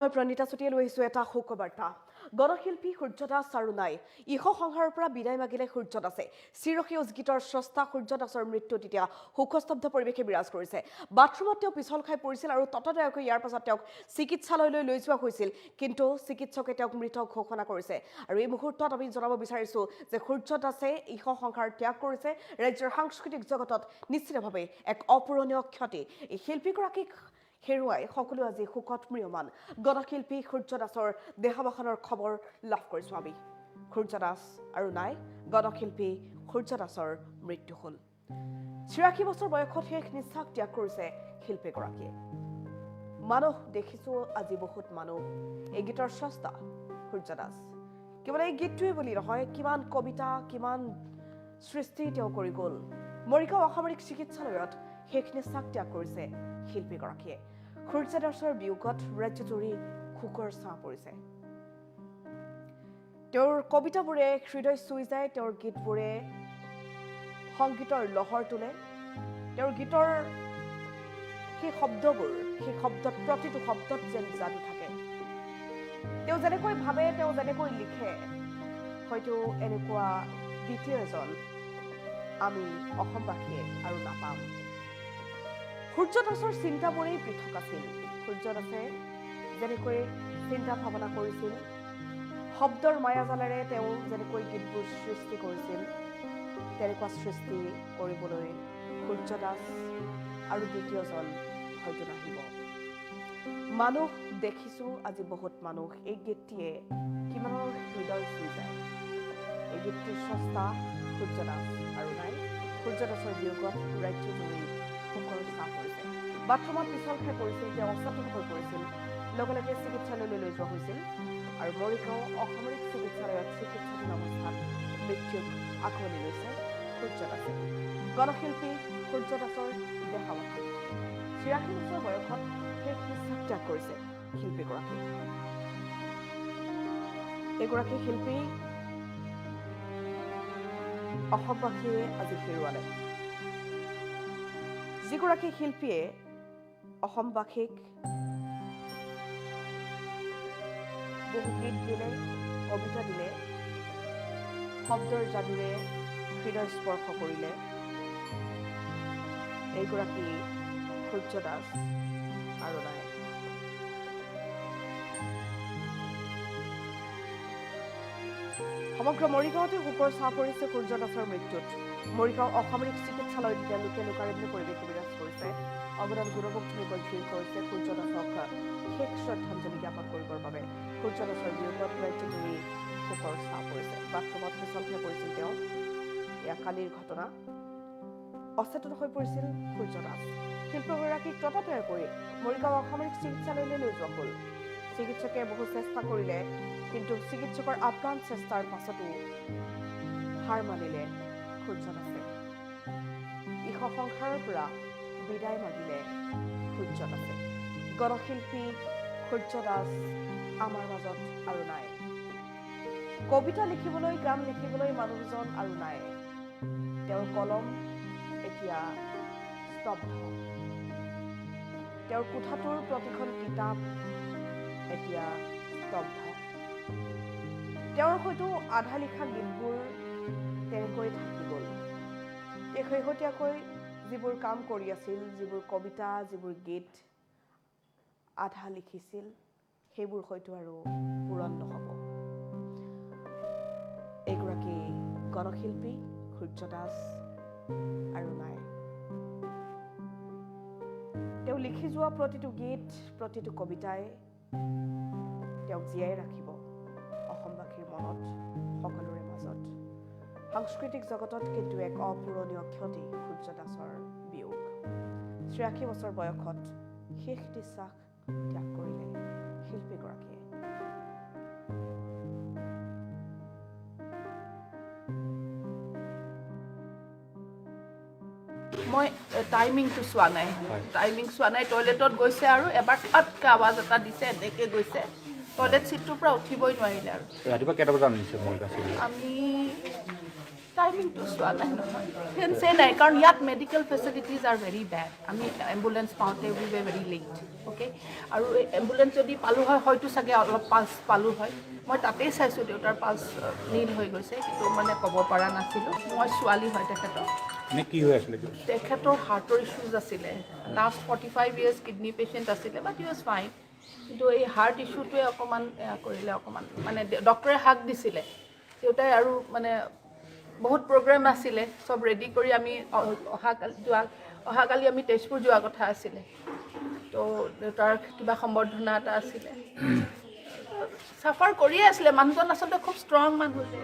প্ৰণীতা চুটিয়ে লৈ আহিছোঁ এটা শোকবাৰ্তা গণশিল্পী সূৰ্যদাস চাৰুনাই ইহ সংসাৰৰ পৰা বিদায় মাগিলে সূৰ্যদাসে চিৰসেউজ গীতৰ স্ৰষ্টা সূৰ্যদাসৰ মৃত্যুত এতিয়া শোকস্তব্ধ পৰিৱেশে বিৰাজ কৰিছে বাথৰুমত তেওঁ পিছল খাই পৰিছিল আৰু ততদয়াকৈ ইয়াৰ পাছত তেওঁক চিকিৎসালয়লৈ লৈ যোৱা হৈছিল কিন্তু চিকিৎসকে তেওঁক মৃত ঘোষণা কৰিছে আৰু এই মুহূৰ্তত আমি জনাব বিচাৰিছোঁ যে সূৰ্যদাসে ইহ সংসাৰ ত্যাগ কৰিছে ৰাজ্যৰ সাংস্কৃতিক জগতত নিশ্চিতভাৱে এক অপূৰণীয় ক্ষতি এই শিল্পীগৰাকীক হেৰুৱাই সকলো আজি শোকত ম্ৰিয়মান গণশিল্পী সূৰ্যদাসৰ দেহাৱসানৰ খবৰ লাভ কৰিছোঁ আমি সূৰ্যদাস আৰু নাই গণশিল্পী সূৰ্যদাসৰ মৃত্যু হ'ল ৮৬ বছৰ বয়সত শেষ নিশ্বাস ত্যাগ কৰিছে শিল্পীগৰাকীয়ে মানুহ দেখিছোঁ আজি বহুত মানুহ এই গীতৰ স্ৰষ্টা সূৰ্যদাস কেৱল এই গীতটোৱে বুলি নহয় কিমান কবিতা কিমান সৃষ্টি তেওঁ কৰি গ'ল মৰিগাঁও অসামৰিক চিকিৎসালয়ত শেষ নিশ্বাস ত্যাগ কৰিছে শিল্পীগৰাকীয়ে সূৰ্যদাসৰ বিয়োগত ৰাজ্যজুৰি শোকৰ ছাঁ পৰিছে তেওঁৰ কবিতাবোৰে হৃদয় চুই যায় তেওঁৰ গীতবোৰে সংগীতৰ লহৰ তোলে তেওঁৰ গীতৰ সেই শব্দবোৰ সেই শব্দত প্ৰতিটো শব্দত যেন যাদু থাকে তেওঁ যেনেকৈ ভাবে তেওঁ যেনেকৈ লিখে হয়তো এনেকুৱা দ্বিতীয় এজন আমি অসমবাসীয়ে আৰু নাপাম সূৰ্যদাসৰ চিন্তাবোৰেই পৃথক আছিল সূৰ্যদাসে যেনেকৈ চিন্তা ভাৱনা কৰিছিল শব্দৰ মায়াজালেৰে তেওঁ যেনেকৈ গীতবোৰ সৃষ্টি কৰিছিল তেনেকুৱা সৃষ্টি কৰিবলৈ সূৰ্যদাস আৰু দ্বিতীয়জন হয়তো নাহিব মানুহ দেখিছোঁ আজি বহুত মানুহ এই গীতটিয়ে কিমানৰ হৃদয় চুই যায় এই গীতটিৰ স্ৰষ্টা সূৰ্যদাস আৰু নাই সূৰ্যদাসৰ বিয়োগত ৰাজ্যজুৰি শোকৰ ছাঁ পৰিছে বাথৰুমত পিছল খাই পৰিছিল তেওঁ অচেতন হৈ পৰিছিল লগে লগে চিকিৎসালয়লৈ লৈ যোৱা হৈছিল আৰু মৰিগাঁও অসামৰিক চিকিৎসালয়ত চিকিৎসাধীন অৱস্থাত মৃত্যুক আঁকোৱালি লৈছে সূৰ্যদাসে গণশিল্পী সূৰ্যদাসৰ দেহাৱসান ৮৬ বছৰ বয়সত শেষ নিশ্বাস ত্যাগ কৰিছে শিল্পীগৰাকী এগৰাকী শিল্পী অসমবাসীয়ে আজি হেৰুৱালে যিগৰাকী শিল্পীয়ে অসমবাসীক বহু গীত দিলে কবিতা দিলে শব্দৰ যাদুৰে হৃদয় স্পৰ্শ কৰিলে এইগৰাকী সূৰ্যদাস আৰু নাই সমগ্ৰ মৰিগাঁৱতে শোকৰ ছাঁ পৰিছে সূৰ্যদাসৰ মৃত্যুত মৰিগাঁও অসামৰিক চিকিৎসালয়ত তেওঁলোকে লোকাৰণ্য পৰিৱেশ বিৰাজ কৰিছে অৱদান গুণভোক্তনিকৈ ভিৰ কৰিছে সূৰ্যদাসক শেষ শ্ৰদ্ধাঞ্জলি জ্ঞাপন কৰিবৰ বাবে সূৰ্যদাসৰ বিয়োগত ৰাজ্যজুৰি শোকৰ ছাঁ পৰিছে বাথৰুমত পিছল খাই পৰিছিল তেওঁ এয়া কালিৰ ঘটনা অচেতন হৈ পৰিছিল সূৰ্যদাস শিল্পীগৰাকীক ততাতৈয়াকৈ মৰিগাঁও অসামৰিক চিকিৎসালয়লৈ লৈ যোৱা হ'ল চিকিৎসকে বহু চেষ্টা কৰিলে কিন্তু চিকিৎসকৰ আপ্ৰাণ চেষ্টাৰ পাছতো হাৰ মানিলে সূৰ্যদাসে ইহ সংসাৰৰ পৰা বিদায় মাগিলে সূৰ্যদাসে গণশিল্পী সূৰ্যদাস আমাৰ মাজত আৰু নাই কবিতা লিখিবলৈ গান লিখিবলৈ মানুহজন আৰু নাই তেওঁৰ কলম এতিয়া স্তব্ধ তেওঁৰ কোঠাটোৰ প্ৰতিখন কিতাপ এতিয়া স্তব্ধ তেওঁৰ হয়তো আধা লিখা গীতবোৰ তেনেকৈ থাকি গ'ল এই শেহতীয়াকৈ যিবোৰ কাম কৰি আছিল যিবোৰ কবিতা যিবোৰ গীত আধা লিখিছিল সেইবোৰ হয়তো আৰু পূৰণ নহ'ব এগৰাকী গণশিল্পী সূৰ্যদাস আৰু নাই তেওঁ লিখি যোৱা প্ৰতিটো গীত প্ৰতিটো কবিতাই তেওঁক জীয়াই ৰাখিব অসমবাসীৰ মনত সকলোৰে মাজত সাংস্কৃতিক জগতত কিন্তু এক অপূৰণীয় ক্ষতি সূৰ্যদাসৰ বিয়োগ ৮৬ বছৰ বয়সত শেষ নিশ্বাস ত্যাগ কৰিলে শিল্পীগৰাকীয়ে মই টাইমিংটো চোৱা নাই টয়লেটত গৈছে আৰু এবাৰ ফাটকৈ আৱাজ এটা দিছে এনেকৈ গৈছে টয়লেট চিটটোৰ পৰা উঠিবই নোৱাৰিলে আৰু ৰাতিপুৱা কেইটা বজাত আনিছে মৰিগাঁও চিভিল আমি টাইমিংটো চোৱা নাই নহয় ফেঞ্চে নাই কাৰণ ইয়াত medical facilities R very bed আমি এম্বুলেঞ্চ পাওঁতে উই ৱে ভেৰি লেট অ'কে আৰু এম্বুলেঞ্চ যদি পালোঁ হয় হয়তো চাগে অলপ পালছ পালোঁ হয় মই তাতেই চাইছোঁ দেউতাৰ পালছ নীল হৈ গৈছে কিন্তু মানে ক'ব পৰা নাছিলোঁ মই ছোৱালী হয় তেখেতৰ কি হৈ আছিলে তেখেতৰ হাৰ্টৰ ইছ্যুজ আছিলে লাষ্ট 45 years কিডনী পেচেণ্ট আছিলে বাট হি ৱাজ ফাইন কিন্তু এই হাৰ্ট ইছ্যুটোৱে অকণমান কৰিলে অকণমান মানে ডক্টৰে হাক দিছিলে দেউতাই আৰু মানে বহুত প্ৰগ্ৰেম আছিলে চব ৰেডি কৰি আমি অহাকালি আমি তেজপুৰ যোৱা কথা আছিলে তো দেউতাৰ কিবা সম্বৰ্ধনা এটা আছিলে চাফাৰ কৰিয়ে আছিলে মানুহজন আচলতে খুব ষ্ট্ৰং মানুহ যে